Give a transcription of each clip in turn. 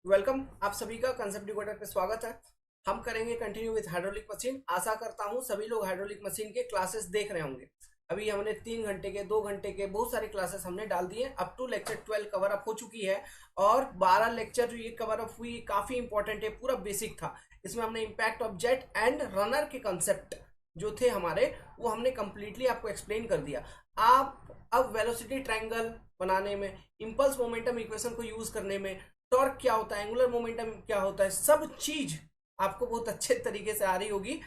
Welcome, आप सभी का कंसेप्ट डिकोडर पे स्वागत है। हम करेंगे कंटिन्यू विद हाइड्रोलिक मशीन। आशा करता हूँ सभी लोग हाइड्रोलिक मशीन के क्लासेस देख रहे होंगे। अभी हमने 3 घंटे के 2 घंटे के बहुत सारे क्लासेस हमने डाल दिए। Up to lecture 12 cover up हो चुकी है और 12 लेक्चर जो ये कवर अप हुई काफी इंपॉर्टेंट है, पूरा बेसिक था। इसमें हमने impact of jet and runner के कंसेप्ट जो थे हमारे, वो हमने कंप्लीटली आपको एक्सप्लेन कर दिया। आप अब वेलोसिटी ट्रायंगल बनाने में, इम्पल्स मोमेंटम इक्वेशन को यूज करने में, टॉर्क क्या होता है, एंगुलर मोमेंटम क्या होता है, सब चीज आपको बहुत अच्छे तरीके से आ रही होगी,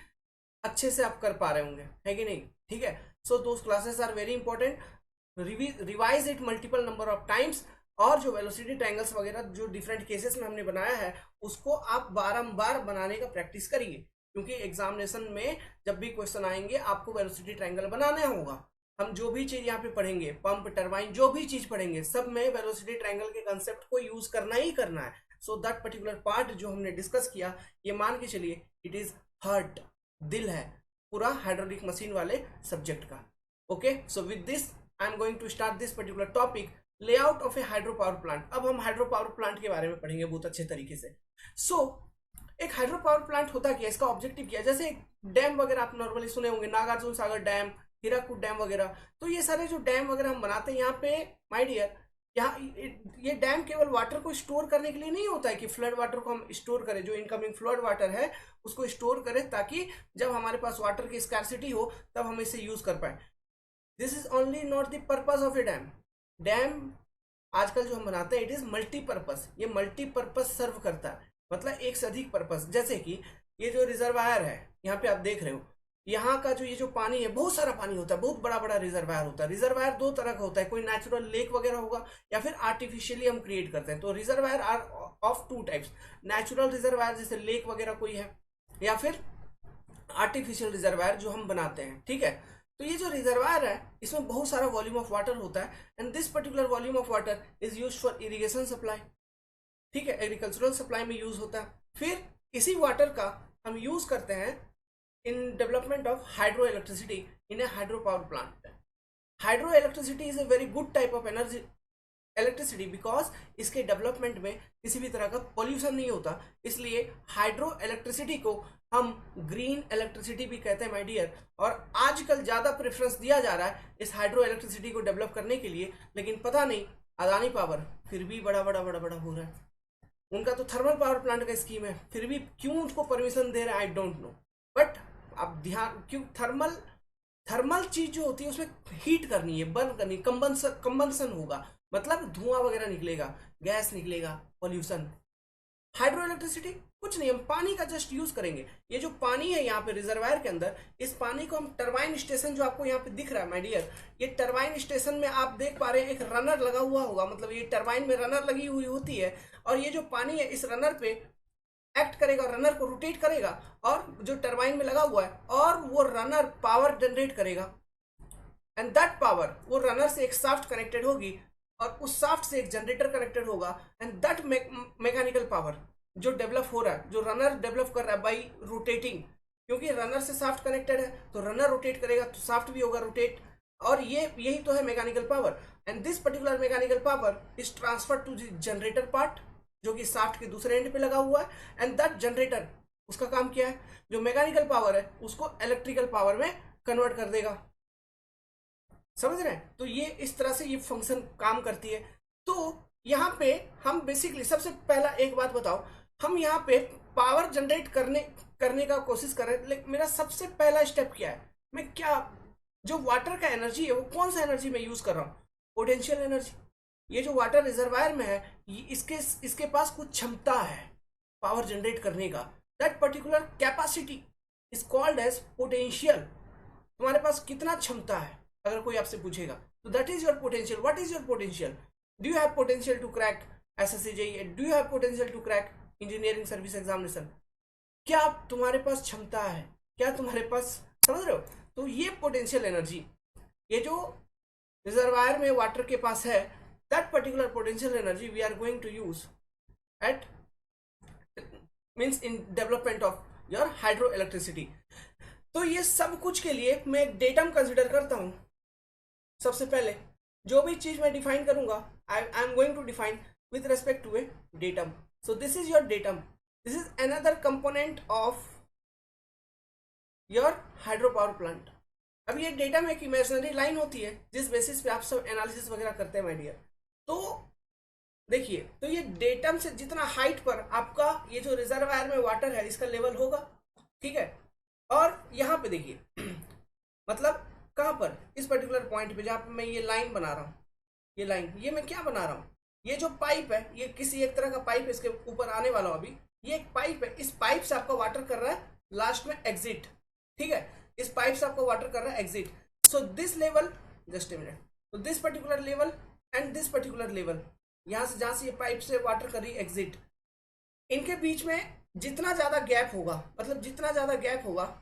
अच्छे से आप कर पा रहे होंगे, है कि नहीं? ठीक है। So those classes are very important. Revise it multiple number of times. और जो वेलोसिटी ट्रायंगल्स वगैरह जो डिफरेंट केसेस में हमने बनाया है, उसको आप बारंबार बनाने का प्रैक्टिस करिए, क्योंकि एग्जामिनेशन में जब भी क्वेश्चन आएंगे आपको वेलोसिटी ट्रायंगल बनाना होगा। हम जो भी चीज यहाँ पे पढ़ेंगे, पंप, टरबाइन, जो भी चीज पढ़ेंगे, सब में वेलोसिटी ट्रायंगल के कंसेप्ट को यूज करना ही करना है। सो दैट पर्टिकुलर पार्ट जो हमने डिस्कस किया, ये मान के चलिए इट इज हार्ट, दिल है पूरा हाइड्रोलिक मशीन वाले सब्जेक्ट का। Okay, so with this I am going to start this particular topic, layout of a hydro power plant. अब हम हाइड्रो पावर प्लांट के बारे में पढ़ेंगे बहुत अच्छे तरीके से। सो एक हाइड्रो पावर प्लांट होता क्या, इसका ऑब्जेक्टिव क्या है? जैसे डैम वगैरह आप नॉर्मली सुने होंगे, नागार्जुन सागर डैम, हीराकुद डैम वगैरह। तो ये सारे जो डैम वगैरह हम बनाते हैं यहाँ पे, माय डियर, यहाँ ये डैम केवल वाटर को स्टोर करने के लिए नहीं होता है कि फ्लड वाटर को हम स्टोर करें, जो इनकमिंग फ्लड वाटर है उसको स्टोर करें, ताकि जब हमारे पास वाटर की स्कैर्सिटी हो तब हम इसे यूज कर पाए। This is only not the purpose of A dam. Dam आजकल जो हम बनाते हैं, इट इज मल्टीपर्पज। ये मल्टीपर्पज सर्व करता है, मतलब एक से अधिक पर्पज। जैसे कि ये जो रिजर्वायर है, यहाँ पे आप देख रहे हो, यहाँ का जो ये जो पानी है, बहुत सारा पानी होता है, बहुत बड़ा बड़ा रिजर्वायर होता है। रिजर्वायर दो तरह का होता है, कोई नेचुरल लेक वगैरह होगा या फिर आर्टिफिशियली हम क्रिएट करते हैं। तो reservoir are of two types, natural reservoir जैसे लेक वगैरह कोई है, या फिर आर्टिफिशियल रिजर्वायर जो हम बनाते हैं। ठीक है। तो ये जो रिजर्वायर है, इसमें बहुत सारा वॉल्यूम ऑफ वाटर होता है, and this particular volume of water is use for irrigation supply. ठीक है, एग्रीकल्चरल सप्लाई में यूज होता है। फिर इसी वाटर का हम यूज करते हैं इन development of hydro electricity in A hydro power plant. Hydro electricity is a very good type of energy electricity, because इसके डेवलपमेंट में किसी भी तरह का पॉल्यूशन नहीं होता। इसलिए हाइड्रो इलेक्ट्रिसिटी को हम ग्रीन इलेक्ट्रिसिटी भी कहते हैं, माय डियर। और आजकल ज्यादा प्रेफरेंस दिया जा रहा है इस हाइड्रो इलेक्ट्रिसिटी को डेवलप करने के लिए, लेकिन पता नहीं अदानी पावर फिर भी बड़ा बड़ा बड़ा बड़ा हो रहा है। उनका तो थर्मल पावर प्लांट का स्कीम है, फिर भी क्यों उसको परमिशन दे रहे हैं, आई डोंट नो। बट अब ध्यान, क्यों थर्मल थर्मल चीज जो होती है उसमें हीट करनी है, बर्न करनी, कंबंसन होगा, मतलब धुआं वगैरह निकलेगा, गैस निकलेगा, पॉल्यूशन। हाइड्रो इलेक्ट्रिसिटी कुछ नहीं, हम पानी का जस्ट यूज करेंगे। ये जो पानी है यहाँ पे रिजर्वायर के अंदर, इस पानी को हम टरबाइन स्टेशन जो आपको यहाँ पे दिख रहा है माय डियर, ये टरबाइन स्टेशन में आप देख पा रहे हैं एक रनर लगा हुआ होगा, मतलब ये टरबाइन में रनर लगी हुई होती है, और ये जो पानी है इस रनर पे एक्ट करेगा, रनर को रोटेट करेगा, और जो टरबाइन में लगा हुआ है, और वो रनर पावर जनरेट करेगा। एंड दैट पावर वो रनर से एक शाफ्ट कनेक्टेड होगी, और उस शाफ्ट से एक जनरेटर कनेक्टेड होगा, एंड दैट मैकेनिकल पावर जो डेवलप हो रहा है, जो रनर डेवलप कर रहा है बाई रोटेटिंग, क्योंकि रनर से शाफ्ट कनेक्टेड है तो रनर रोटेट करेगा तो शाफ्ट भी होगा रोटेट, और ये यही तो है mechanical power. And this particular mechanical power is transfer to the generator part, जो कि शाफ्ट के दूसरे एंड पे लगा हुआ है। एंड दैट जनरेटर, उसका काम क्या है, जो मैकेनिकल पावर है उसको इलेक्ट्रिकल पावर में कन्वर्ट कर देगा। समझ रहे हैं? तो ये इस तरह से ये फंक्शन काम करती है। तो यहाँ पे हम बेसिकली सबसे पहला एक बात बताओ, हम यहाँ पे पावर जनरेट करने करने का कोशिश कर रहे हैं, लेकिन मेरा सबसे पहला स्टेप क्या है, मैं क्या, जो वाटर का एनर्जी है वो कौन सा एनर्जी मैं यूज कर रहा हूँ, पोटेंशियल एनर्जी। ये जो वाटर रिजर्वायर में है, इसके इसके पास कुछ क्षमता है पावर जनरेट करने का, that particular capacity is called as potential. तुम्हारे पास कितना क्षमता है, अगर कोई आपसे पूछेगा, तो that is your potential. What is your potential? Do you have potential to crack SSC, do you have potential to crack engineering service examination? क्या तुम्हारे पास क्षमता है, क्या तुम्हारे पास, समझ रहे हो? तो ये पोटेंशियल एनर्जी, ये जो रिजर्वायर में वाटर के पास है, that particular potential energy we are going to use at means in development of your hydro electricity. तो ये सब कुछ के लिए मैं एक डेटम कंसिडर करता हूं। सबसे पहले जो भी चीज मैं डिफाइन करूंगा, I am going to define with respect to a datum. So this is your datum. This is another component of your hydropower plant. अब ये डेटा में एक इमेजिनरी लाइन होती है जिस बेसिस पे आप सब एनालिसिस वगैरह करते हैं माय डियर। तो देखिए, तो ये डेटम से जितना हाइट पर आपका ये जो रिजर्वायर में वाटर है इसका लेवल होगा, ठीक है। और यहाँ पे देखिए मतलब कहाँ पर, इस पर्टिकुलर पॉइंट पे जहाँ पे मैं ये लाइन बना रहा हूँ, ये लाइन, ये मैं क्या बना रहा हूँ, ये जो पाइप है ये किसी एक तरह का पाइप है, इसके ऊपर आने वाला हूँ अभी। ये एक पाइप है, इस पाइप से आपका वाटर कर रहा है लास्ट में एग्जिट, ठीक है। इस पाइप से आपका वाटर कर रहा है exit. So this level, just a minute, तो this particular level and this particular level, यहाँ से जहाँ से ये पाइप से वाटर कर रही है एग्जिट, इनके बीच में जितना ज्यादा गैप होगा, मतलब जितना ज्यादा गैप होगा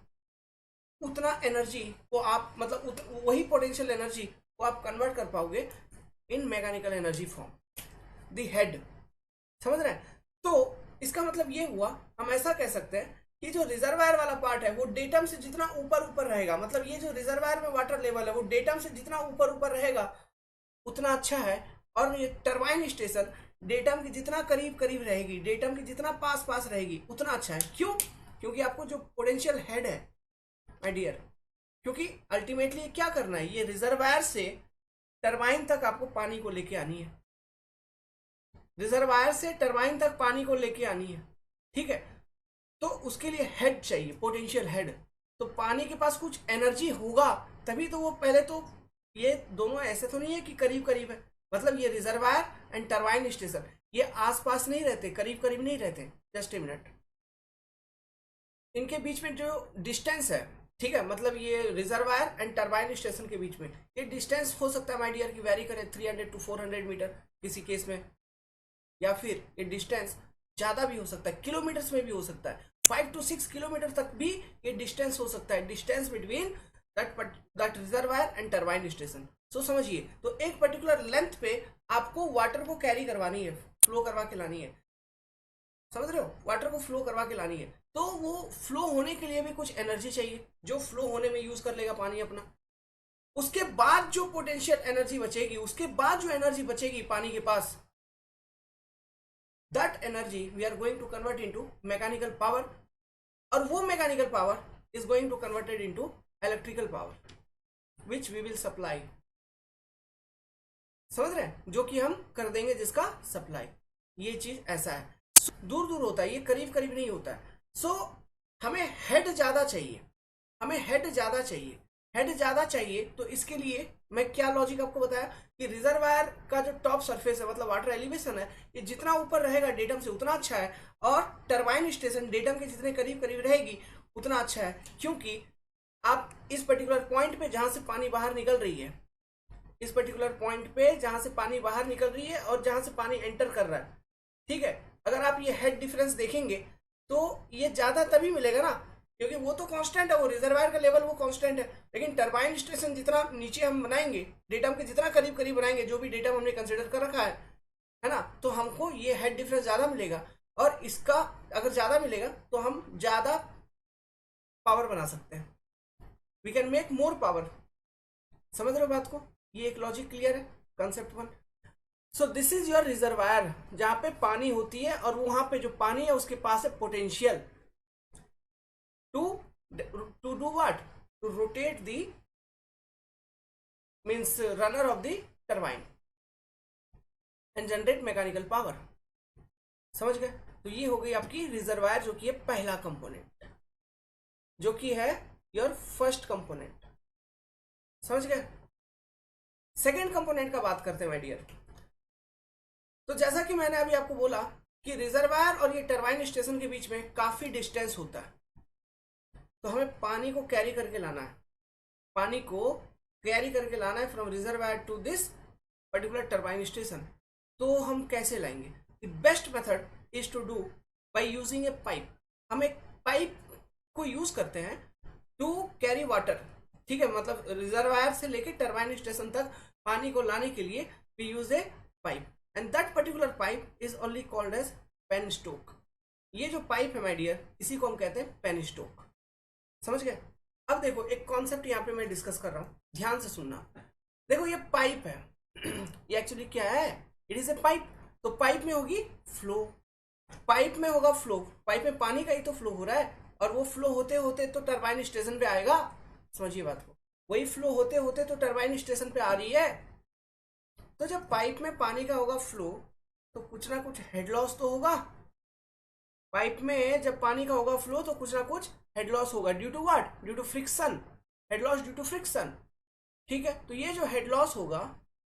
उतना एनर्जी को आप मतलब वही पोटेंशियल एनर्जी को आप कन्वर्ट कर पाओगे इन mechanical energy form, the head. समझ रहे हैं? तो इसका मतलब ये हुआ, हम ऐसा कह सकते हैं कि जो रिजर्वायर वाला पार्ट है वो डेटम से जितना ऊपर ऊपर रहेगा, मतलब ये जो रिजर्वायर में वाटर लेवल है वो डेटम से जितना ऊपर ऊपर रहेगा उतना अच्छा है। और ये टरबाइन स्टेशन डेटम के जितना करीब करीब रहेगी, डेटम के जितना पास पास रहेगी उतना अच्छा है। क्यों? क्योंकि आपको जो पोटेंशियल हेड है माय डियर, क्योंकि अल्टीमेटली क्या करना है, ये रिजर्वायर से टरबाइन तक आपको पानी को लेके आनी है, रिजर्वायर से टरबाइन तक पानी को लेके आनी है, ठीक है। तो उसके लिए हेड चाहिए, पोटेंशियल हेड। तो पानी के पास कुछ एनर्जी होगा तभी तो वो, पहले तो ये दोनों ऐसे तो नहीं है कि करीब करीब है, मतलब ये रिजर्वायर एंड टरबाइन स्टेशन ये आसपास नहीं रहते, करीब करीब नहीं रहते। जस्ट ए मिनट, इनके बीच में जो डिस्टेंस है, ठीक है, मतलब ये रिजर्वायर एंड टरबाइन स्टेशन के बीच में ये डिस्टेंस हो सकता है माय डियर की वेरी करे 300 to 400 मीटर किसी केस में, या फिर ये डिस्टेंस ज्यादा भी हो सकता है, किलोमीटर्स में भी हो सकता है, 5 to 6 किलोमीटर तक भी ये डिस्टेंस हो सकता है, distance between that reservoir and turbine station. So समझिए, तो एक पर्टिकुलर लेंथ पे आपको वाटर को कैरी करवानी है, फ्लो करवा के लानी है, समझ रहे हो, वाटर को फ्लो करवा के लानी है। तो वो फ्लो होने के लिए भी कुछ एनर्जी चाहिए जो फ्लो होने में यूज कर लेगा पानी अपना। उसके बाद जो पोटेंशियल एनर्जी बचेगी, उसके बाद जो एनर्जी बचेगी पानी के पास, that energy we are going to convert into mechanical power, और वो mechanical power is going to converted into electrical power which we will supply. समझ रहे हैं? जो कि हम कर देंगे जिसका सप्लाई। ये चीज ऐसा है, दूर दूर होता है, ये करीब करीब नहीं होता है। सो हमें हेड ज्यादा चाहिए, हमें हेड ज्यादा चाहिए, हेड ज्यादा चाहिए। तो इसके लिए मैं क्या लॉजिक आपको बताया कि रिजर्वायर का जो टॉप सरफेस है, मतलब वाटर एलिवेशन है, ये जितना ऊपर रहेगा डेटम से उतना अच्छा है, और टरबाइन स्टेशन डेटम के जितने करीब करीब रहेगी उतना अच्छा है। क्योंकि आप इस पर्टिकुलर पॉइंट पे जहां से पानी बाहर निकल रही है, इस पर्टिकुलर पॉइंट पे जहां से पानी बाहर निकल रही है और जहां से पानी एंटर कर रहा है, ठीक है, अगर आप ये हेड डिफरेंस देखेंगे तो ये ज्यादा तभी मिलेगा ना, क्योंकि वो तो कांस्टेंट है, वो रिजर्वायर का लेवल वो कांस्टेंट है। लेकिन टरबाइन स्टेशन जितना नीचे हम बनाएंगे, डेटम के जितना करीब करीब बनाएंगे, जो भी डेटम हमने कंसिडर कर रखा है ना, तो हमको ये हेड डिफरेंस ज्यादा मिलेगा। और इसका अगर ज्यादा मिलेगा तो हम ज्यादा पावर बना सकते हैं, we can make more power. समझ रहे हो बात को? ये एक लॉजिक क्लियर है, concept one. So this is your reservoir, जहां पे पानी होती है, और वहां पे जो पानी है उसके पास है potential to do what, to rotate the means runner of the turbine and generate mechanical power. समझ गए? तो ये हो गई आपकी रिजर्वायर, जो कि है पहला कंपोनेंट, जो कि है योर फर्स्ट कंपोनेंट। समझ गए? सेकेंड कंपोनेंट का बात करते हैं माय डियर। तो जैसा कि मैंने अभी आपको बोला कि रिजर्वायर और ये टरबाइन स्टेशन के बीच में काफी डिस्टेंस होता है, तो हमें पानी को कैरी करके लाना है, पानी को कैरी करके लाना है from reservoir to this particular turbine station. तो हम कैसे लाएंगे? The best method is to do by using a pipe. हम एक पाइप को यूज करते हैं टू कैरी वाटर, ठीक है, मतलब रिजर्वायर से लेके टरबाइन स्टेशन तक पानी को लाने के लिए we use a pipe, and that particular pipe is only called as penstock. ये जो पाइप है माय डियर, इसी को हम कहते हैं पेन स्टोक। समझ गए? अब देखो, एक कॉन्सेप्ट यहाँ पे मैं डिस्कस कर रहा हूँ, ध्यान से सुनना। देखो ये पाइप है ये एक्चुअली क्या है? It is a pipe. तो पाइप में होगी फ्लो, पाइप में होगा फ्लो, पाइप में पानी का ही तो फ्लो हो रहा है, और वो फ्लो होते होते तो टरबाइन स्टेशन पे आएगा। समझिए बात को, वही फ्लो होते होते तो टरबाइन स्टेशन पे आ रही है। तो जब पाइप में पानी का होगा फ्लो, तो कुछ ना कुछ हेड लॉस तो होगा। पाइप में जब पानी का होगा फ्लो तो कुछ ना कुछ हेड लॉस होगा, due to what, due to friction, head loss due to friction. ठीक है, तो ये जो हेड लॉस होगा,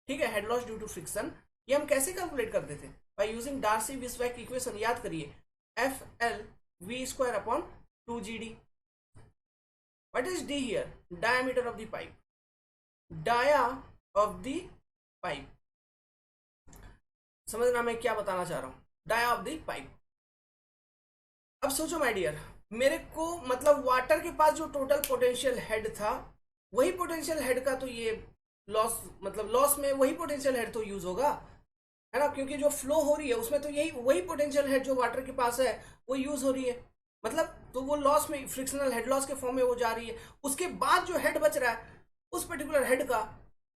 ठीक है, head loss due to friction, ये हम कैसे कैलकुलेट करते थे, by using Darcy Weisbach equation. याद करिए, F L V square upon 2 GD। What is D here, diameter of the pipe, dia of the pipe. समझना मैं क्या बताना चाह रहा हूं, डाया ऑफ द पाइप। अब सोचो माय डियर, मेरे को मतलब वाटर के पास जो टोटल पोटेंशियल हेड था, वही पोटेंशियल हेड का तो ये लॉस, मतलब लॉस में वही पोटेंशियल हेड तो यूज होगा, है ना, क्योंकि जो फ्लो हो रही है उसमें तो यही वही पोटेंशियल हेड जो वाटर के पास है वो यूज हो रही है। मतलब तो वो लॉस में, फ्रिक्शनल हेड लॉस के फॉर्म में वो जा रही है। उसके बाद जो हेड बच रहा है, उस पर्टिकुलर हेड का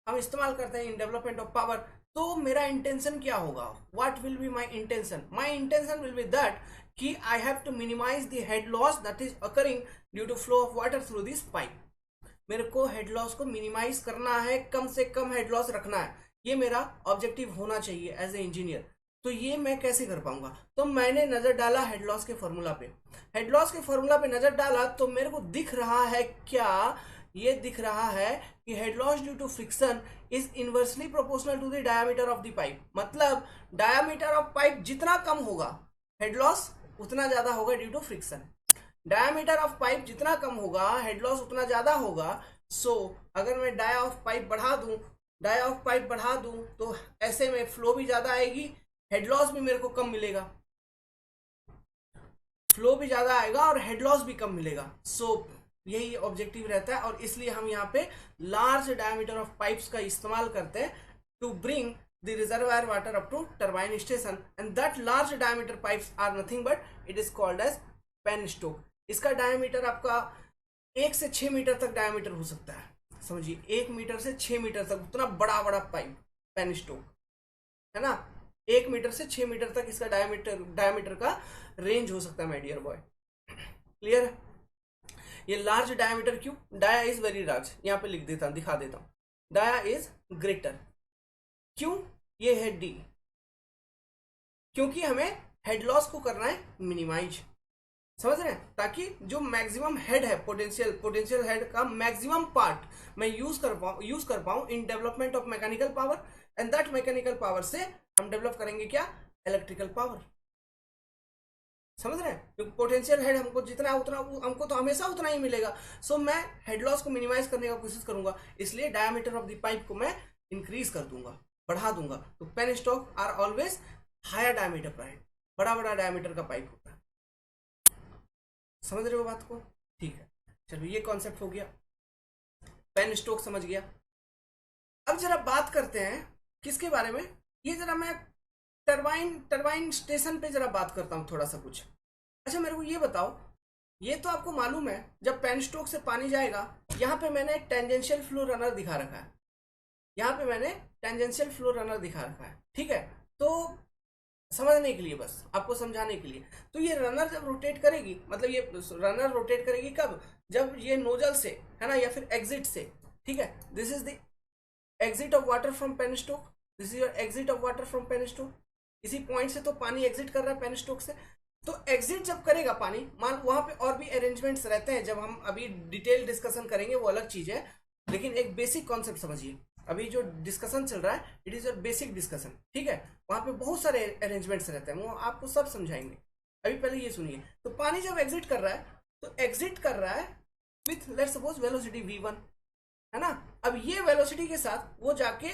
हम इस्तेमाल करते हैं इन डेवलपमेंट ऑफ पावर। तो मेरा इंटेंशन क्या होगा, what will be my intention, my intention will be that कि I have to minimise the head loss that is occurring due to flow of water through this pipe. मेरे को head loss को minimise करना है, कम से कम head loss रखना है, ये मेरा ऑब्जेक्टिव होना चाहिए एज ए इंजीनियर। तो ये मैं कैसे कर पाऊंगा, तो मैंने नजर डाला हेड लॉस के फॉर्मूला पे। हेड लॉस के फॉर्मूला पे नजर डाला तो मेरे को दिख रहा है क्या, ये दिख रहा है कि head loss due to friction is inversely proportional to the diameter of the pipe. मतलब डायमीटर ऑफ पाइप जितना कम होगा, हेड लॉस उतना ज्यादा होगा due to friction. Diameter of pipe जितना कम होगा, हेड लॉस उतना ज्यादा होगा। सो अगर मैं डाया ऑफ पाइप बढ़ा दूं, डाया ऑफ पाइप बढ़ा दूं तो ऐसे में फ्लो भी ज्यादा आएगी, हेड लॉस भी मेरे को कम मिलेगा, फ्लो भी ज्यादा आएगा और हेड लॉस भी कम मिलेगा। सो यही ऑब्जेक्टिव रहता है, और इसलिए हम यहाँ पे लार्ज डायमीटर ऑफ पाइप्स का इस्तेमाल करते हैं to bring the reservoir water up to turbine station, and that large diameter pipes are nothing but it is called as penstoke। इसका डायमीटर आपका 1 से 6 मीटर तक डायमीटर हो सकता है। समझिए 1 मीटर से 6 मीटर तक, उतना बड़ा बड़ा पाइप पेनस्टोक, है ना। 1 मीटर से 6 मीटर तक इसका डायमीटर का रेंज हो सकता है माय डियर बॉय। क्लियर है। ये लार्ज डायमीटर क्यों, डाया इज वेरी लार्ज, यहाँ पे लिख देता हूँ, दिखा देता हूँ, डाया इज ग्रेटर। क्यों, ये है डी, क्योंकि हमें हेड लॉस को करना है मिनिमाइज। समझ रहे हैं, ताकि जो मैक्सिमम हेड है, पोटेंशियल हेड का मैक्सिमम पार्ट मैं यूज कर पाऊं इन development of mechanical power, and that mechanical power से हम डेवलप करेंगे क्या, इलेक्ट्रिकल पावर। समझ रहे हैं, क्योंकि पोटेंशियल हेड हमको जितना उतना हमको तो हमेशा उतना ही मिलेगा। सो मैं हेड लॉस को मिनिमाइज करने का कोशिश करूंगा, इसलिए डायमीटर ऑफ द पाइप को मैं इंक्रीज कर दूंगा, बढ़ा दूंगा। तो penstock are always higher diameter pipe, बड़ा बड़ा डायमीटर का पाइप होता है। समझ रहे हो बात को, ठीक है। चलो ये कॉन्सेप्ट हो गया, पेनस्टॉक समझ गया। अब जरा बात करते हैं किसके बारे में, ये जरा मैं टरबाइन स्टेशन पे जरा बात करता हूँ थोड़ा सा कुछ। अच्छा मेरे को ये बताओ, ये तो आपको मालूम है जब पेनस्टॉक से पानी जाएगा, यहाँ पे मैंने टेंजेंशियल फ्लो रनर दिखा रखा है, यहाँ पे मैंने टेंजेंशियल फ्लो रनर दिखा रखा है, ठीक है। तो समझने के लिए, बस आपको समझाने के लिए, तो ये रनर जब रोटेट करेगी, मतलब ये रनर रोटेट करेगी कब, जब ये नोजल से, है ना, या फिर एग्जिट से, ठीक है, this is the exit of water from penstock, this is your exit of water from penstock. इसी पॉइंट से तो पानी एग्जिट कर रहा है पेनस्टॉक से। तो एग्जिट जब करेगा पानी, मान वहां पे और भी अरेंजमेंट्स रहते हैं, जब हम अभी डिटेल डिस्कशन करेंगे वो अलग चीज है, लेकिन एक बेसिक कॉन्सेप्ट समझिए। अभी जो डिस्कशन चल रहा है it is your basic discussion, ठीक है। वहां पे बहुत सारे अरेंजमेंट्स रहते हैं, वो आपको सब समझाएंगे। अभी पहले ये सुनिए, तो पानी जब एग्जिट कर रहा है, तो एग्जिट कर रहा है with let's suppose velocity v1, है ना। अब ये वेलोसिटी के साथ वो जाके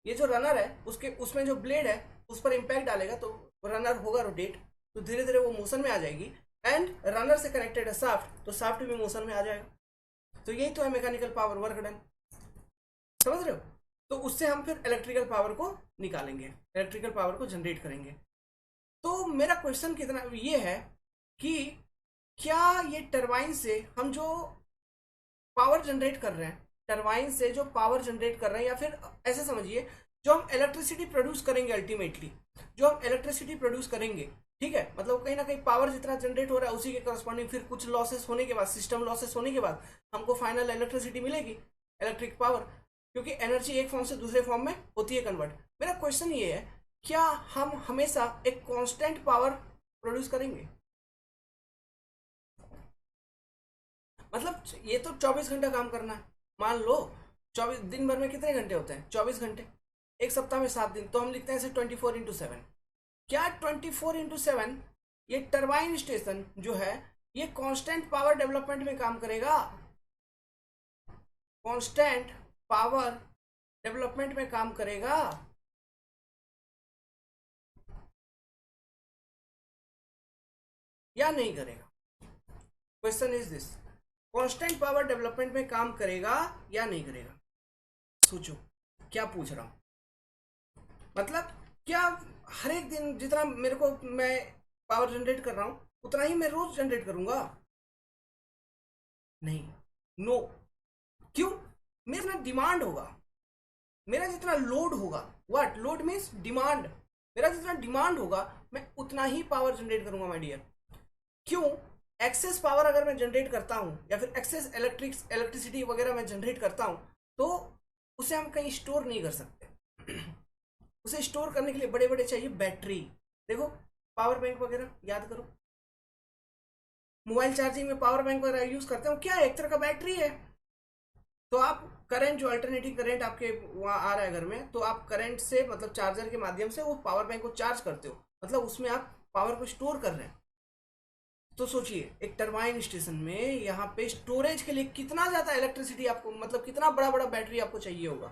ये जो रनर है उसके उसमें जो ब्लेड है उस पर इंपैक्ट डालेगा, तो रनर होगा रोटेट, तो धीरे धीरे वो मोशन में आ जाएगी, एंड रनर से कनेक्टेड है साफ्ट, तो साफ्ट भी मोशन में आ जाएगा। तो यही तो है मैकेनिकल पावर वर्क डन, समझ रहे हो। तो उससे हम फिर इलेक्ट्रिकल पावर को निकालेंगे, इलेक्ट्रिकल पावर को जनरेट करेंगे। तो मेरा क्वेश्चन कितना ये है कि क्या ये टरबाइन से हम जो पावर जनरेट कर रहे हैं, टरबाइन से जो पावर जनरेट कर रहे हैं, या फिर ऐसे समझिए जो हम इलेक्ट्रिसिटी प्रोड्यूस करेंगे, अल्टीमेटली जो हम इलेक्ट्रिसिटी प्रोड्यूस करेंगे, ठीक है, मतलब कहीं ना कहीं पावर जितना जनरेट हो रहा है उसी के करस्पॉन्डिंग फिर कुछ लॉसेस होने के बाद, सिस्टम लॉसेस होने के बाद हमको फाइनल इलेक्ट्रिसिटी मिलेगी, इलेक्ट्रिक पावर, क्योंकि एनर्जी एक फॉर्म से दूसरे फॉर्म में होती है कन्वर्ट। मेरा क्वेश्चन ये है, क्या हम हमेशा एक कांस्टेंट पावर प्रोड्यूस करेंगे? मतलब ये तो 24 घंटा काम करना है, मान लो 24 दिन भर में कितने घंटे होते हैं? 24 घंटे। एक सप्ताह में 7 दिन, तो हम लिखते हैं इसे 24x7। क्या 24x7 ये टरबाइन स्टेशन जो है ये कांस्टेंट पावर डेवलपमेंट में काम करेगा? कांस्टेंट पावर डेवलपमेंट में काम करेगा या नहीं करेगा? Question is this, constant power development में काम करेगा या नहीं करेगा? सोचो क्या पूछ रहा हूं। मतलब क्या हर एक दिन जितना मेरे को मैं पावर जनरेट कर रहा हूं उतना ही मैं रोज जनरेट करूंगा? नहीं, नो। क्यों? मेरा डिमांड होगा, मेरा जितना लोड होगा, व्हाट लोड मीन्स डिमांड, मेरा जितना डिमांड होगा मैं उतना ही पावर जनरेट करूंगा माय डियर। क्यों? एक्सेस पावर अगर मैं जनरेट करता हूं या फिर एक्सेस इलेक्ट्रिसिटी वगैरह मैं जनरेट करता हूं तो उसे हम कहीं स्टोर नहीं कर सकते। उसे स्टोर करने के लिए बड़े बड़े चाहिए बैटरी। देखो पावर बैंक वगैरह याद करो, मोबाइल चार्जिंग में पावर बैंक वगैरह यूज करते हो, क्या है? एक तरह का बैटरी है। तो आप करंट जो अल्टरनेटिंग करंट आपके वहाँ आ रहा है घर में, तो आप करंट से मतलब चार्जर के माध्यम से वो पावर बैंक को चार्ज करते हो, मतलब उसमें आप पावर को स्टोर कर रहे हैं। तो सोचिए एक टरबाइन स्टेशन में यहाँ पे स्टोरेज के लिए कितना ज्यादा इलेक्ट्रिसिटी आपको, मतलब कितना बड़ा बड़ा बैटरी आपको चाहिए होगा।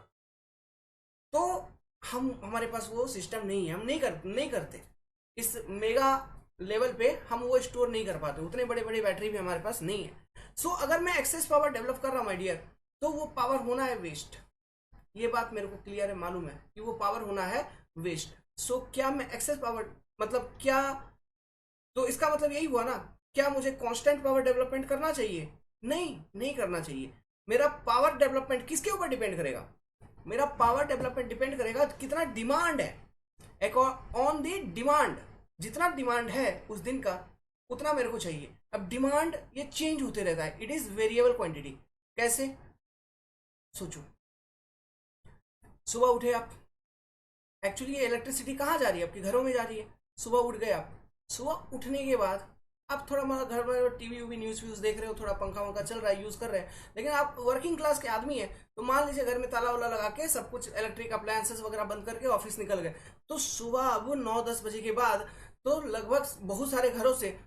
तो हम हमारे पास वो सिस्टम नहीं है, हम नहीं करते इस मेगा लेवल पे, हम वो स्टोर नहीं कर पाते, उतने बड़े बड़े बैटरी भी हमारे पास नहीं है। सो अगर मैं एक्सेस पावर डेवलप कर रहा हूँ माय डियर, तो वो पावर होना है वेस्ट। ये बात मेरे को क्लियर है, मालूम है कि वो पावर होना है वेस्ट। सो क्या मैं एक्सेस पावर, मतलब क्या, तो इसका मतलब यही हुआ ना, क्या मुझे कांस्टेंट पावर डेवलपमेंट करना चाहिए? नहीं, नहीं करना चाहिए। मेरा पावर डेवलपमेंट किसके ऊपर डिपेंड करेगा? मेरा पावर डेवलपमेंट डिपेंड करेगा कितना डिमांड है, ऑन दी डिमांड। जितना डिमांड है उस दिन का उतना मेरे को चाहिए। अब डिमांड ये चेंज होते रहता है, इट इज वेरिएबल क्वांटिटी। कैसे? सोचो, सुबह उठे आप, एक्चुअली ये इलेक्ट्रिसिटी कहाँ जा रही है? आपके घरों में जा रही है। सुबह उठ गए आप, सुबह उठने के बाद आप थोड़ा मतलब घर में टीवी वी न्यूज़ व्यूज़ देख रहे हो, थोड़ा पंखा वंखा चल रहा है, यूज़ कर रहे हैं, लेकिन आप वर्किंग क्लास के आदमी हैं, तो मान लीजिए घर में ताला वाला लगा के सब कुछ इलेक्ट्रिक अप्लायंसेस वगैरह बंद करके ऑफिस निकल गए, तो सुबह अब 9-10 बजे के बाद तो लगभग बहुत सारे घरों से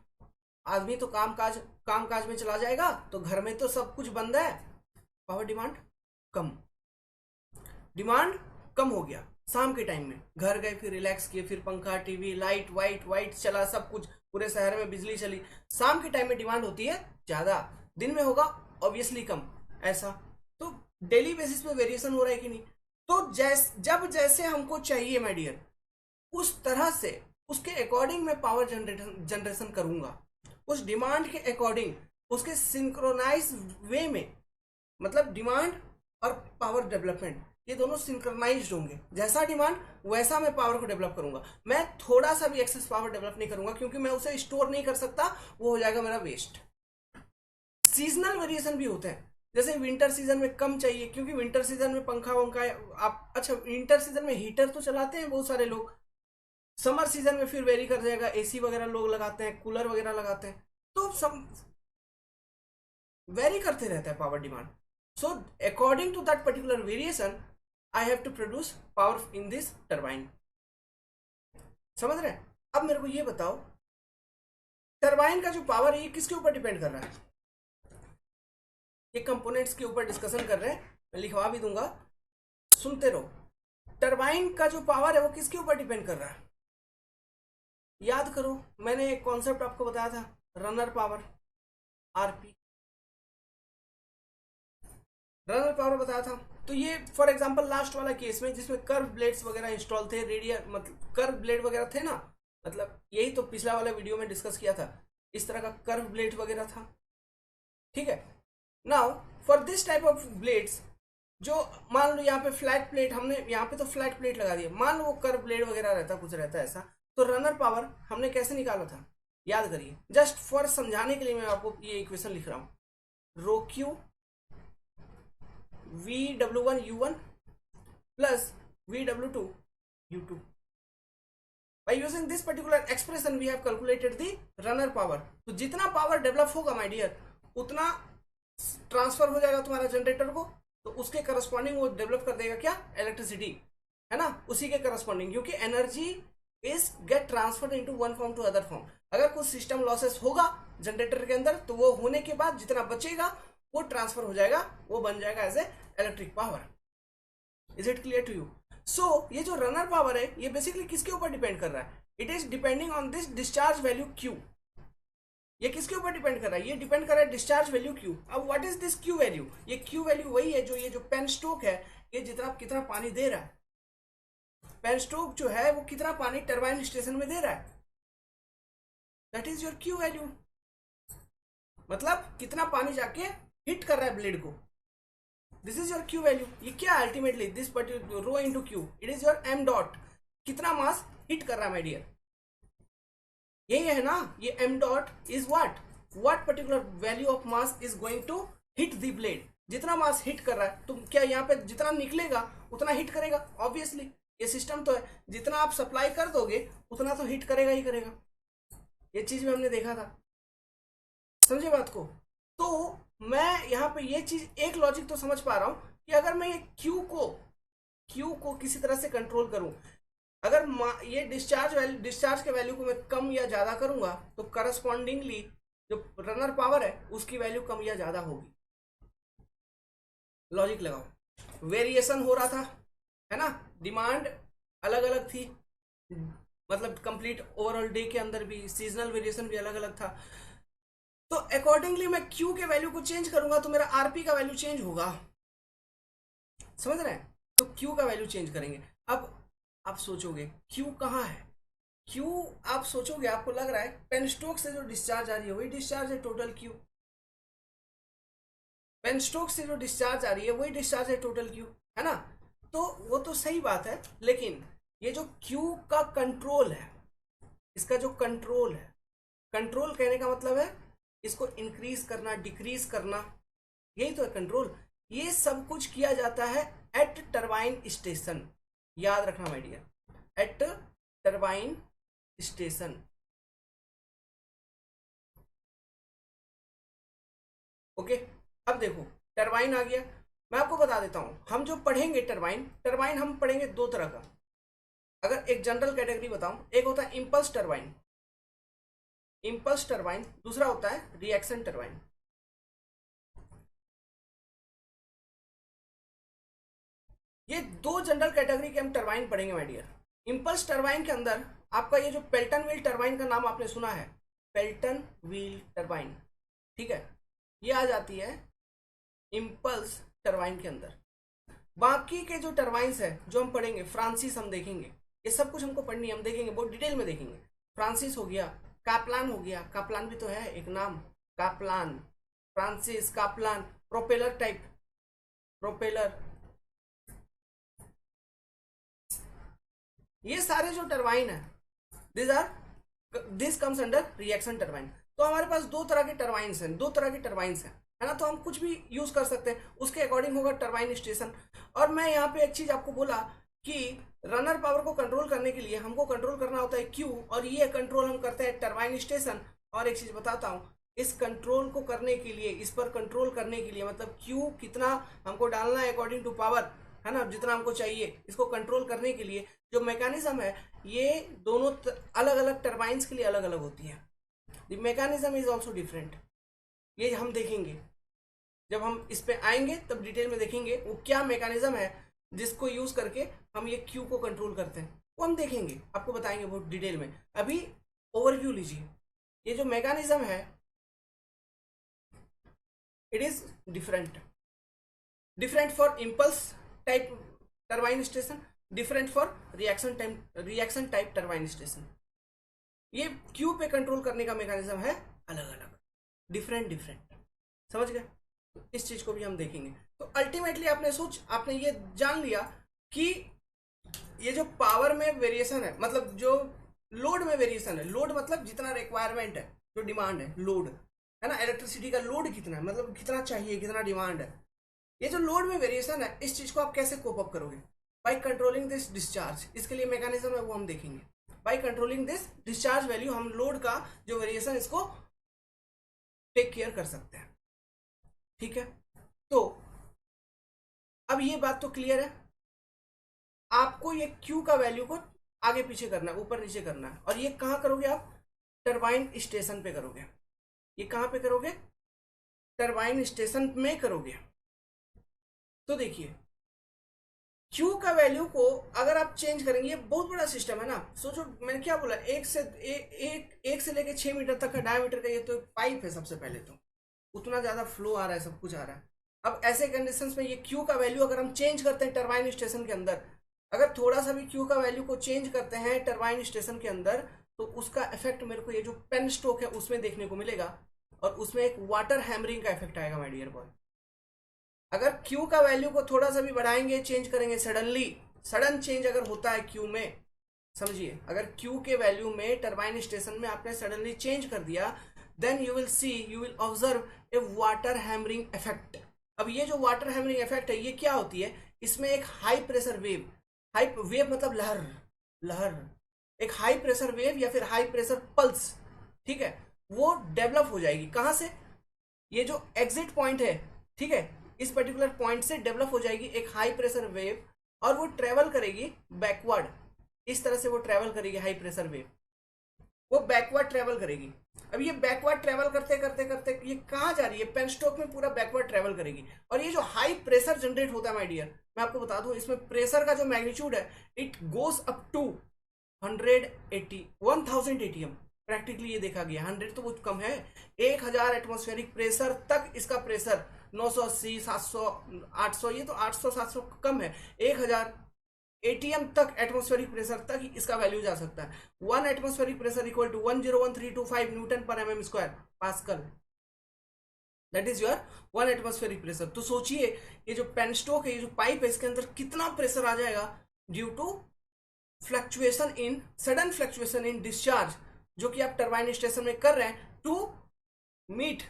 आदमी तो काम काज में चला जाएगा, तो घर में तो सब कुछ बंद है। पावर डिमांड कम, डिमांड कम हो गया। शाम के टाइम में घर गए, फिर रिलैक्स किए, फिर पंखा टीवी लाइट वाइट वाइट चला, सब कुछ पूरे शहर में बिजली चली। शाम के टाइम में डिमांड होती है ज्यादा, दिन में होगा ऑब्वियसली कम। ऐसा तो डेली बेसिस पे वेरिएशन हो रहा है कि नहीं? तो जब जैसे हमको चाहिए माय डियर, उस तरह से उसके अकॉर्डिंग मैं पावर जनरेशन करूंगा, उस डिमांड के अकॉर्डिंग, उसके सिंक्रोनाइज वे में। मतलब डिमांड और पावर डेवलपमेंट ये दोनों सिंक्रोनाइज्ड होंगे, जैसा डिमांड वैसा मैं पावर को डेवलप करूंगा। मैं थोड़ा सा भी एक्सेस पावर डेवलप नहीं करूंगा, क्योंकि मैं उसे स्टोर नहीं कर सकता, वो हो जाएगा मेरा वेस्ट। सीजनल वेरिएशन भी होते हैं, जैसे विंटर सीजन में कम चाहिए, क्योंकि विंटर सीजन में पंखा वंखा आप, अच्छा विंटर सीजन में हीटर तो चलाते हैं बहुत सारे लोग, समर सीजन में फिर वेरी कर जाएगा, एसी वगैरह लोग लगाते हैं, कूलर वगैरह लगाते हैं, तो सब वेरी करते रहता है power demand. So according to that particular variation I have to produce power in this turbine. समझ रहे हैं? अब मेरे को ये बताओ, टर्बाइन का जो पावर है ये किसके ऊपर डिपेंड कर रहा है? ये कंपोनेंट्स के ऊपर डिस्कशन कर रहे हैं, मैं लिखवा भी दूंगा, सुनते रहो। टर्बाइन का जो पावर है वो किसके ऊपर डिपेंड कर रहा है? याद करो, मैंने एक कॉन्सेप्ट आपको बताया था, runner power, RP, runner power बताया था। तो ये फॉर एग्जांपल लास्ट वाला केस में जिसमें कर्व ब्लेड्स वगैरह इंस्टॉल थे, रेडियल मतलब कर्व ब्लेड वगैरह थे ना, मतलब यही तो पिछला वाला वीडियो में डिस्कस किया था, इस तरह का कर्व ब्लेड वगैरह था। ठीक है, now for this type of blades, जो मान लो यहाँ पे फ्लैट प्लेट, हमने यहाँ पे तो फ्लैट प्लेट लगा दिया, मान लो वो कर्व ब्लेड वगैरह रहता, कुछ रहता है ऐसा, तो रनर पावर हमने कैसे निकाला था, याद करिए, जस्ट फॉर समझाने के लिए मैं आपको ये इक्वेशन लिख रहा हूं, rho q VW1U1 plus VW2U2. By using this particular expression we have calculated the runner power. तो जितना पावर डेवलप होगा माय डियर, उतना ट्रांसफर हो जाएगा तुम्हारा जनरेटर को, तो उसके करस्पॉन्डिंग वो डेवलप कर देगा क्या, इलेक्ट्रिसिटी, है ना, उसी के करस्पॉन्डिंग, क्योंकि energy is get transferred into one form to other form. अगर कुछ सिस्टम लॉसेस होगा जनरेटर के अंदर, तो वो होने के बाद जितना बचेगा वो ट्रांसफर हो जाएगा, वो बन जाएगा as a electric power. Is it clear to you? So ये जो रनर पावर है ये बेसिकली किसके ऊपर डिपेंड कर रहा है, it is depending on this discharge value Q. ये किसके ऊपर डिपेंड कर रहा है, ये डिपेंड कर रहा है डिस्चार्ज वैल्यू Q. अब what is this Q value, ये Q वैल्यू वही है जो ये जो पेन स्टोक है, ये जितना कितना पानी दे रहा है, पेन स्टोक जो है वो कितना पानी टरबाइन स्टेशन में दे रहा है, that is your Q value. मतलब कितना पानी जाके हिट कर रहा है ब्लेड को, this is your Q value. ये क्या ultimately this particular rho into Q, it is your m dot, कितना मास हिट कर रहा है माय डियर, यही है ना. ये m dot is what particular value of mass is going to hit the blade. जितना मास हिट कर रहा है, तो क्या यहाँ पे जितना निकलेगा उतना हिट करेगा, ऑब्वियसली ये सिस्टम तो है, जितना आप सप्लाई कर दोगे उतना तो हिट करेगा ही करेगा. ये चीज में हमने देखा था, समझे बात को. तो मैं यहाँ पे ये चीज एक लॉजिक तो समझ पा रहा हूं कि अगर मैं ये Q को किसी तरह से कंट्रोल करूं, अगर ये डिस्चार्ज के वैल्यू को मैं कम या ज्यादा करूंगा, तो करस्पॉन्डिंगली जो रनर पावर है उसकी वैल्यू कम या ज्यादा होगी. लॉजिक लगाओ. वेरिएशन हो रहा था, है ना, डिमांड अलग अलग थी, मतलब कंप्लीट ओवरऑल डे के अंदर भी सीजनल वेरिएशन भी अलग अलग था. तो अकॉर्डिंगली मैं Q के वैल्यू को चेंज करूंगा तो मेरा RP का वैल्यू चेंज होगा, समझ रहे हैं. तो Q का वैल्यू चेंज करेंगे. अब आप सोचोगे Q कहाँ है, Q आप सोचोगे, आपको लग रहा है पेन स्टोक से जो डिस्चार्ज आ रही है वही डिस्चार्ज है टोटल Q, पेन स्टोक से जो डिस्चार्ज आ रही है वही डिस्चार्ज है टोटल Q, है ना. तो वो तो सही बात है, लेकिन ये जो Q का कंट्रोल है, इसका जो कंट्रोल है, कंट्रोल कहने का मतलब है इसको इंक्रीज करना, डिक्रीज करना, यही तो है कंट्रोल. ये सब कुछ किया जाता है एट टरबाइन स्टेशन, याद रखना my dear, at turbine station. Okay, अब देखो टरबाइन आ गया. मैं आपको बता देता हूं, हम जो पढ़ेंगे टरबाइन हम पढ़ेंगे दो तरह का. अगर एक जनरल कैटेगरी बताऊं, एक होता है इंपल्स टरबाइन, दूसरा होता है रिएक्शन टरबाइन. ये दो जनरल कैटेगरी के हम टरबाइन पढ़ेंगे माय डियर. इंपल्स टरबाइन के अंदर आपका ये जो पेल्टन व्हील टरबाइन का नाम आपने सुना है, पेल्टन व्हील टरबाइन, ठीक है, ये आ जाती है इंपल्स टरबाइन के अंदर. बाकी के जो टरबाइंस है जो हम पढ़ेंगे, फ्रांसिस हम देखेंगे, ये सब कुछ हमको पढ़नी है, हम देखेंगे, बहुत डिटेल में देखेंगे. फ्रांसिस हो गया, काप्लान हो गया, काप्लान भी तो है एक नाम, Kaplan, Francis, Kaplan, propeller type, propeller, ये सारे जो टरबाइन है this comes under reaction turbine. तो हमारे पास दो तरह के टरबाइंस हैं, है ना. तो हम कुछ भी यूज कर सकते हैं, उसके अकॉर्डिंग होगा टरबाइन स्टेशन. और मैं यहाँ पे एक चीज आपको बोला कि रनर पावर को कंट्रोल करने के लिए हमको कंट्रोल करना होता है Q, और ये कंट्रोल हम करते हैं टरबाइन स्टेशन. और एक चीज बताता हूँ, इस कंट्रोल को करने के लिए, इस पर कंट्रोल करने के लिए, मतलब Q कितना हमको डालना है अकॉर्डिंग टू पावर, है ना, जितना हमको चाहिए, इसको कंट्रोल करने के लिए जो मैकेनिज्म है, ये दोनों अलग अलग टरबाइंस के लिए अलग अलग होती है. The mechanism is also different. ये हम देखेंगे, जब हम इस पे आएंगे तब डिटेल में देखेंगे वो क्या मैकेनिज्म है जिसको यूज करके हम ये Q को कंट्रोल करते हैं, वो हम देखेंगे, आपको बताएंगे बहुत डिटेल में. अभी ओवरव्यू लीजिए. ये जो मैकेनिज्म है it is different for impulse type turbine station, different for reaction type turbine station. ये Q पे कंट्रोल करने का मैकेनिज्म है अलग अलग, डिफरेंट. समझ गए? इस चीज को भी हम देखेंगे. तो अल्टीमेटली आपने ये जान लिया कि ये जो पावर में वेरिएशन है, मतलब जो लोड में वेरिएशन है। लोड मतलब जितना रिक्वायरमेंट है, जो डिमांड है, लोड है ना, इलेक्ट्रिसिटी का लोड कितना है, मतलब कितना चाहिए, कितना डिमांड है। ये जो लोड में वेरिएशन है, इस चीज को आप कैसे कोप अप करोगे? By controlling this discharge. इसके लिए मैकेनिज्म है, वो हम देखेंगे। By controlling this discharge value हम लोड का जो वेरिएशन, इसको टेक केयर कर सकते हैं। ठीक है, तो अब ये बात तो क्लियर है। आपको ये क्यू का वैल्यू को आगे पीछे करना है, ऊपर नीचे करना है। और ये कहाँ करोगे आप? टरबाइन स्टेशन पे करोगे। ये कहाँ पे करोगे? टरबाइन स्टेशन में करोगे। तो देखिए, क्यू का वैल्यू को अगर आप चेंज करेंगे, ये बहुत बड़ा सिस्टम है ना। सोचो मैंने क्या बोला, एक से लेके 6 मीटर तक का डायमीटर का ये तो पाइप है। सबसे पहले तो उतना ज्यादा फ्लो आ रहा है, सब कुछ आ रहा है। अब ऐसे कंडीशंस में ये क्यू का वैल्यू अगर हम चेंज करते हैं टरबाइन स्टेशन के अंदर, अगर थोड़ा सा भी क्यू का वैल्यू को चेंज करते हैं टरबाइन स्टेशन के अंदर, तो उसका इफेक्ट मेरे को ये जो पेन स्ट्रोक है उसमें देखने को मिलेगा। और उसमें एक वाटर हैमरिंग का इफेक्ट आएगा माय डियर बॉय। अगर क्यू का वैल्यू को थोड़ा सा भी बढ़ाएंगे, चेंज करेंगे, सडन चेंज अगर होता है क्यू में, समझिए, अगर क्यू के वैल्यू में टरबाइन स्टेशन में आपने सडनली चेंज कर दिया, then you will observe a water hammering effect. अब ये जो वाटर हैमरिंग इफेक्ट है, ये क्या होती है? इसमें एक high pressure wave, high wave मतलब लहर, लहर, एक हाई प्रेशर वेव या फिर हाई प्रेशर पल्स, ठीक है, वो डेवलप हो जाएगी। कहां से? ये जो एग्जिट पॉइंट है, ठीक है, इस पर्टिकुलर पॉइंट से डेवलप हो जाएगी एक हाई प्रेशर वेव, और वो ट्रेवल करेगी बैकवर्ड। इस तरह से वो ट्रेवल करेगी, हाई प्रेशर वेव वो बैकवर्ड ट्रेवल करेगी। अब ये बैकवर्ड ट्रेवल करते करते करते ये कहाँ जा रही है? पेनस्टॉक में पूरा बैकवर्ड ट्रेवल करेगी। और ये जो हाई प्रेशर जनरेट होता है माय डियर, मैं आपको बता दूं, इसमें प्रेशर का जो मैग्नीट्यूड है, it goes up to 1000 ATM. Practically ये देखा गया, 100 तो बहुत कम है, 1000 एटमॉस्फेरिक प्रेशर तक इसका प्रेशर, 980, 700, 800, ये तो 800 700 कम है, 1000 एटीएम तक एटमॉस्फेरिक प्रेशर तक इसका वैल्यू जा सकता है। 1 atmospheric pressure equal to 101325 newton per mm square pascal, that is your 1 atmospheric pressure. तो सोचिए, ये जो पेनस्टॉक है, ये जो पाइप है, इसके अंदर कितना प्रेशर आ जाएगा due to fluctuation in, sudden fluctuation in discharge, जो कि आप टरबाइन स्टेशन में कर रहे हैं to meet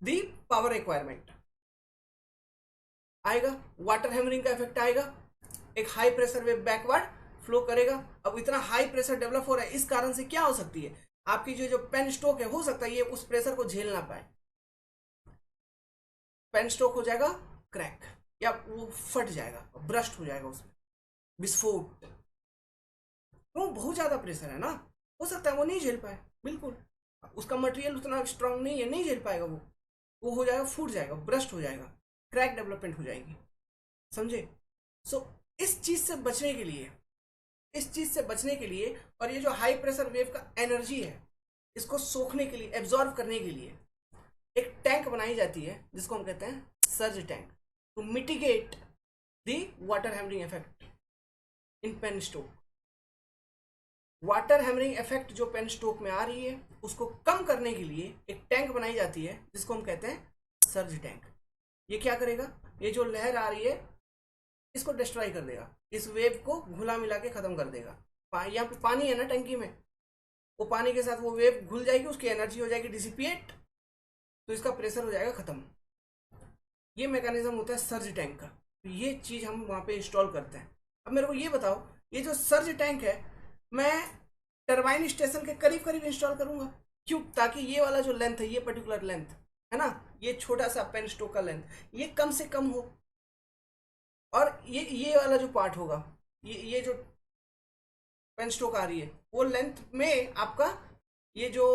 the power requirement. आएगा वाटर हैमरिंग का इफेक्ट आएगा, एक high pressure wave backward flow करेगा। अब इतना हाई प्रेशर डेवलप हो रहा है, इस कारण से क्या हो सकती है, आपकी जो पेन स्ट्रोक है, हो सकता है ये उस प्रेशर को झेल ना पाए, पेन स्ट्रोक हो जाएगा क्रैक, या वो फट जाएगा, ब्रस्ट हो जाएगा, उसमें विस्फोट। वो बहुत ज्यादा प्रेशर है ना, हो सकता है वो नहीं झेल पाए, बिल्कुल उसका मटेरियल उतना स्ट्रांग नहीं है, नहीं झेल पाएगा, वो हो जाएगा, फूट जाएगा, ब्रस्ट हो जाएगा, क्रैक डेवलपमेंट हो जाएगी, समझे। सो इस चीज से बचने के लिए, इस चीज से बचने के लिए, और ये जो हाई प्रेशर वेव का एनर्जी है, इसको सोखने के लिए, एब्जॉर्व करने के लिए एक टैंक बनाई जाती है, जिसको हम कहते हैं surge tank, to mitigate the water hammering effect in penstock. Water hammering effect जो पेन स्ट्रोक में आ रही है, उसको कम करने के लिए एक टैंक बनाई जाती है, जिसको हम कहते हैं सर्ज टैंक। ये क्या करेगा? ये जो लहर आ रही है, इसको डिस्ट्रॉय कर देगा, इस वेव को घुला मिला के खत्म कर देगा। यहाँ पे पानी है ना टंकी में, वो पानी के साथ वो वेव घुल जाएगी, उसकी एनर्जी हो जाएगी डिसिपिएट, तो इसका प्रेशर हो जाएगा खत्म। ये मैकेनिज्म होता है सर्ज टैंक का। तो ये चीज हम वहां पे इंस्टॉल करते हैं। अब मेरे को ये बताओ, ये जो सर्ज टैंक है, मैं टरबाइन स्टेशन के करीब करीब इंस्टॉल करूंगा, क्यों? ताकि ये वाला जो लेंथ है, ये पर्टिकुलर लेंथ है ना, ये छोटा सा पेन स्ट्रोक का लेंथ, ये कम से कम हो, और ये वाला जो पार्ट होगा, ये जो पेन स्ट्रोक आ रही है, वो लेंथ में आपका ये जो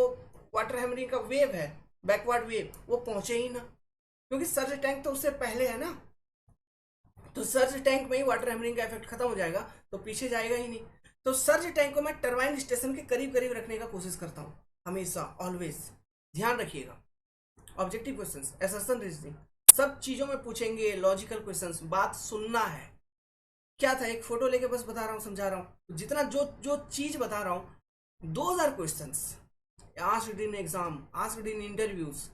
वाटर हैमरिंग का वेव है, बैकवर्ड वेव, वो पहुंचे ही ना, क्योंकि सर्ज टैंक तो उससे पहले है ना। तो सर्ज टैंक में ही वाटर हैमरिंग का इफेक्ट खत्म हो जाएगा, तो पीछे जाएगा ही नहीं। तो सर्ज टैंक को मैं टरबाइन स्टेशन के करीब करीब रखने का कोशिश करता हूँ हमेशा, ऑलवेज। ध्यान रखिएगा, ऑब्जेक्टिव क्वेश्चंस, असर्शन रीजनिंग, सब चीजों में पूछेंगे, लॉजिकल क्वेश्चंस, बात सुनना है। क्या था, एक फोटो लेके बस बता रहा हूँ, समझा रहा हूँ, जितना जो जो चीज बता रहा हूँ, 2000 questions asked in exam, asked in interviews,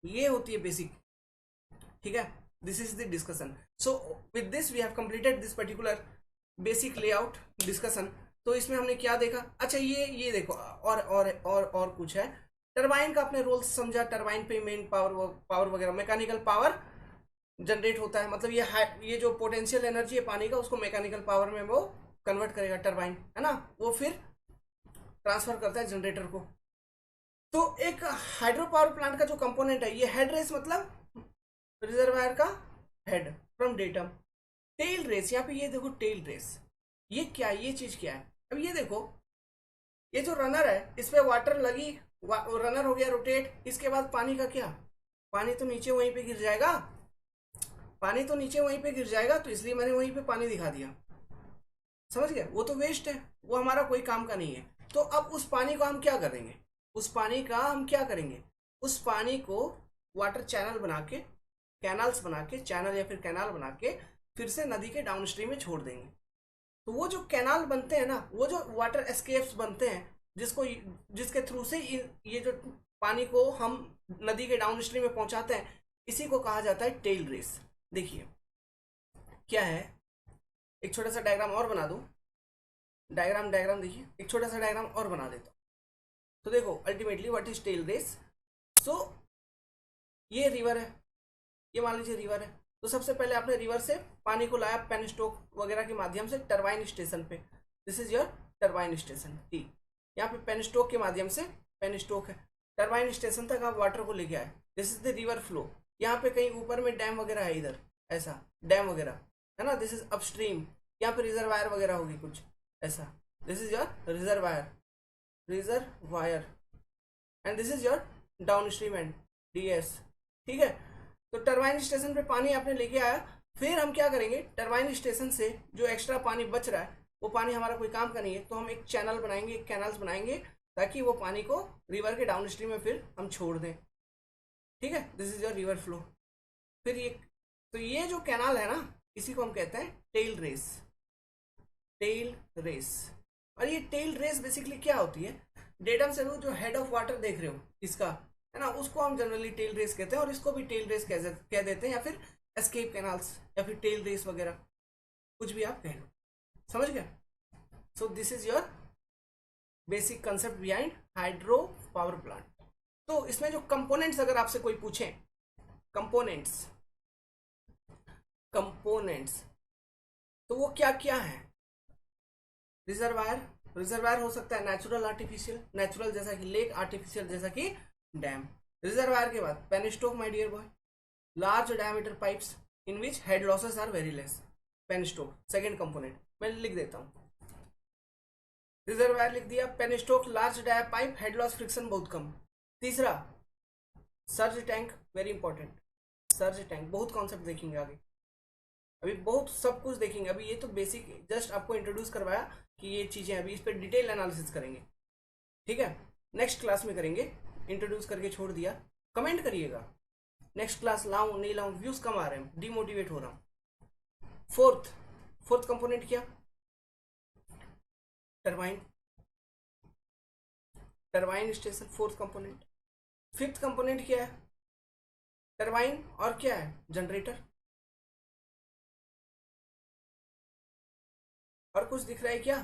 ये होती है बेसिक, ठीक है। This is the discussion. So with this we have completed this particular basic layout discussion. तो इसमें हमने क्या देखा, अच्छा ये देखो, और कुछ है। टरबाइन का अपने रोल समझा, टरबाइन पे मेन पावर वगैरह, मैकेनिकल पावर जनरेट होता है, मतलब ये जो पोटेंशियल एनर्जी है पानी का, उसको मैकेनिकल पावर में वो कन्वर्ट करेगा टरबाइन, है ना, वो फिर ट्रांसफर करता है जनरेटर को। तो एक हाइड्रो पावर प्लांट का जो कंपोनेंट है, ये हेड रेस मतलब रिजर्वायर का head from datum, tail race, यहाँ पे ये देखो टेल रेस, ये क्या है, ये चीज क्या है। अब ये देखो, ये जो रनर है इस पे वाटर लगी, रनर हो गया रोटेट, इसके बाद पानी का क्या, पानी तो नीचे वहीं पे गिर जाएगा, पानी तो नीचे वहीं पे गिर जाएगा, तो इसलिए मैंने वहीं पे पानी दिखा दिया, समझ गए, वो तो वेस्ट है, वो हमारा कोई काम का नहीं है। तो अब उस पानी को हम क्या करेंगे, उस पानी का हम क्या करेंगे, उस पानी को वाटर चैनल बना के, कैनाल्स बना के, चैनल या फिर कैनाल बना के फिर से नदी के डाउन स्ट्रीम में छोड़ देंगे। तो वो जो कैनाल बनते हैं ना, वो जो वाटर एस्केप्स बनते हैं, जिसके थ्रू से ये जो पानी को हम नदी के डाउन स्ट्रीम में पहुंचाते हैं, इसी को कहा जाता है टेल रेस। देखिए क्या है, एक छोटा सा डायग्राम और बना दूं, डायग्राम देखिए, एक छोटा सा डायग्राम और बना देता हूं। तो देखो ultimately what is tail race. So ये रिवर है, ये मान लीजिए रिवर है, तो सबसे पहले आपने रिवर से पानी को लाया पेनस्टोक वगैरह के माध्यम से टरबाइन स्टेशन पे, this is your turbine station T, यहाँ पे पेनस्टोक के माध्यम से, पेनस्टोक है, टरबाइन स्टेशन तक आप वाटर को लेके आए, this is the river flow. यहाँ पे कहीं ऊपर में डैम वगैरह है, इधर ऐसा डैम वगैरह है ना, दिस इज अपस्ट्रीम, यहाँ पे रिजर्वायर वगैरह होगी कुछ ऐसा, this is your reservoir and this is your down stream and DS, ठीक है। तो टरबाइन स्टेशन पे पानी आपने लेके आया, फिर हम क्या करेंगे, टरबाइन स्टेशन से जो एक्स्ट्रा पानी बच रहा है, वो पानी हमारा कोई काम का नहीं है, तो हम एक चैनल बनाएंगे, एक कैनाल्स बनाएंगे, ताकि वो पानी को रिवर के डाउन स्ट्रीम में फिर हम छोड़ दें, ठीक है, this is your river flow. फिर ये जो कैनाल है ना, इसी को हम कहते हैं टेल रेस, टेल रेस। और ये टेल रेस बेसिकली क्या होती है, डेटम से वो जो हेड ऑफ वाटर देख रहे हो इसका, है ना, उसको हम जनरली टेल रेस कहते हैं, और इसको भी टेल रेस कह देते हैं, या फिर एस्केप कैनाल्स, या फिर टेल रेस वगैरह, कुछ भी आप कह लो, समझ गए। सो this is your basic concept behind hydro power plant. तो इसमें जो कंपोनेंट्स अगर आपसे कोई पूछे, कंपोनेंट्स तो वो क्या क्या है, रिजर्वायर हो सकता है नेचुरल, आर्टिफिशियल, नेचुरल जैसा कि लेक, आर्टिफिशियल जैसा कि डैम। रिजर्वायर के बाद penstock my dear boy, large diameter pipes in which head losses are very less, penstock second component, मैं लिख देता हूं, रिजर्वायर लिख दिया, penstock large dia pipe, head loss friction बहुत कम। तीसरा surge tank, very important, surge tank, बहुत कॉन्सेप्ट देखेंगे आगे, अभी बहुत सब कुछ देखेंगे, अभी ये तो बेसिक जस्ट आपको इंट्रोड्यूस करवाया कि ये चीजें, अभी इस पर डिटेल एनालिसिस करेंगे, ठीक है, नेक्स्ट क्लास में करेंगे, इंट्रोड्यूस करके छोड़ दिया, कमेंट करिएगा नेक्स्ट क्लास लाऊं नहीं लाऊं, व्यूज कम आ रहे हैं, डिमोटिवेट हो रहा हूं। फोर्थ कंपोनेंट क्या, turbine station, fourth component. Fifth component क्या है, टरबाइन और क्या है, जनरेटर। और कुछ दिख रहा है क्या,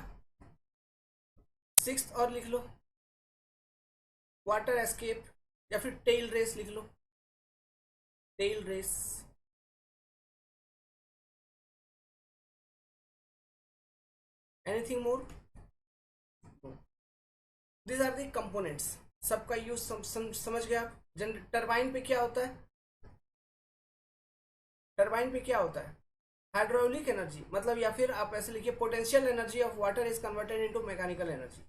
सिक्स्थ और लिख लो, वाटर एस्केप, या फिर टेल रेस लिख लो, tail race. Anything more, these are the components, सबका यूज समझ गया। टरबाइन पे क्या होता है, टरबाइन पे क्या होता है, हाइड्रोलिक एनर्जी, मतलब या फिर आप ऐसे लिखिए, potential energy of water is converted into mechanical energy.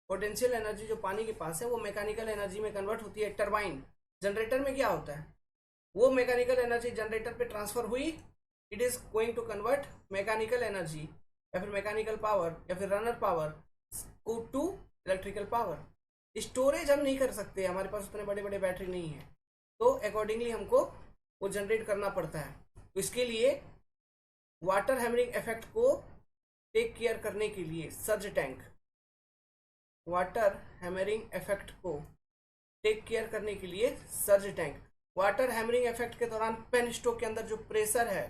Potential energy जो पानी के पास है वो मैकेनिकल एनर्जी में कन्वर्ट होती है। टरबाइन जनरेटर में क्या होता है, वो मैकेनिकल एनर्जी जनरेटर पे ट्रांसफर हुई, it is going to convert mechanical energy या फिर मैकेनिकल पावर या फिर runner power to electrical power. Storage हम नहीं कर सकते, हमारे पास उतने बड़े बड़े बैटरी नहीं है, तो अकॉर्डिंगली हमको वो जनरेट करना पड़ता है। तो इसके लिए वाटर हैमरिंग इफेक्ट को टेक केयर करने के लिए surge tank, water hammering effect को टेक केयर करने के लिए surge tank. Water hammering effect के दौरान पेनस्टोक के अंदर जो प्रेशर है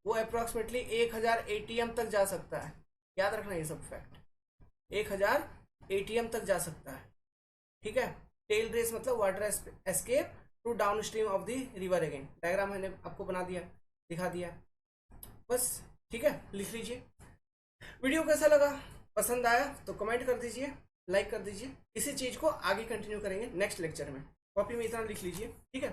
वो अप्रोक्सीमेटली 1000 ATM तक जा सकता है, याद रखना ये सब फैक्ट, 1000 ATM तक जा सकता है। ठीक है, टेल रेस मतलब water escape to downstream of the river again. Diagram मैंने आपको बना दिया, दिखा दिया बस। ठीक है, लिख लीजिए। वीडियो कैसा लगा, पसंद आया तो कमेंट कर दीजिए, लाइक कर दीजिए। इसी चीज को आगे कंटिन्यू करेंगे नेक्स्ट लेक्चर में। कॉपी में इतना लिख लीजिए। ठीक है।